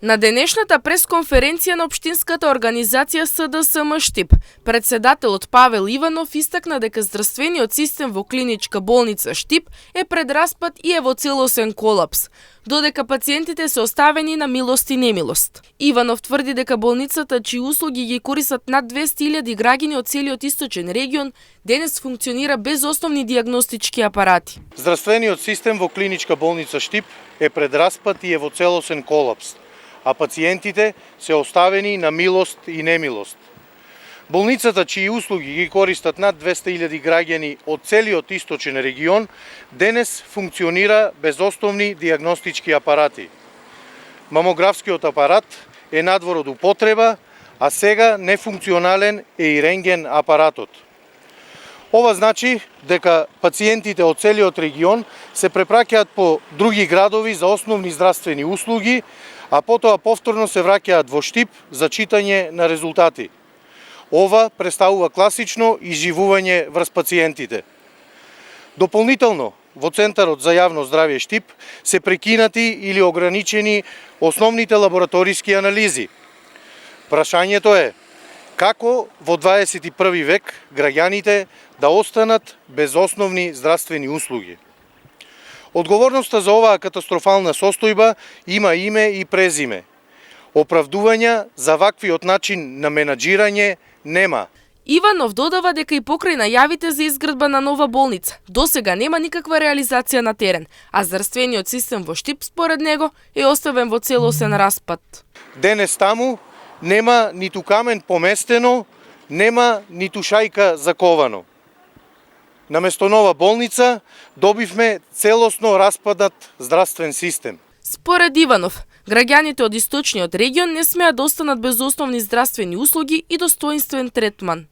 На денешната пресконференција на Општинската организација СДСМ Штип, председателот Павел Иванов истакна дека здравствениот систем во клиничка болница Штип е пред распад и е во целосен колапс, додека пациентите се оставени на милост и немилост. Иванов тврди дека болницата, чии услуги ги користат над 200.000 граѓани од целиот источен регион, денес функционира без основни дијагностички апарати. Здравствениот систем во клиничка болница Штип е пред распад и е во целосен колапс, а пациентите се оставени на милост и немилост. Болницата, чии услуги ги користат над 200.000 граѓани од целиот источен регион, денес функционира без основни дијагностички апарати. Мамографскиот апарат е надвор од употреба, а сега нефункционален е и рентген апаратот. Ова значи дека пациентите од целиот регион се препраќаат по други градови за основни здравствени услуги, а потоа повторно се враќаат во Штип за читање на резултати. Ова представува класично изживување врз пациентите. Дополнително, во Центарот за јавно здравје Штип се прекинати или ограничени основните лабораториски анализи. Прашањето е како во 21 век граѓаните да останат без основни здравствени услуги. Одговорноста за оваа катастрофална состојба има име и презиме. Оправдувања за ваквиот начин на менаџирање нема. Иванов додава дека и покрај најавите за изградба на нова болница, досега нема никаква реализација на терен, а здравствениот систем во Штип според него е оставен во целосен распад. Денес таму нема ниту камен поместено, нема ниту шајка заковано. Наместо нова болница добивме целосно распаднат здравствен систем. Според Иванов, граѓаните од источниот регион не смеат да останат без основни здравствени услуги и достоинствен третман.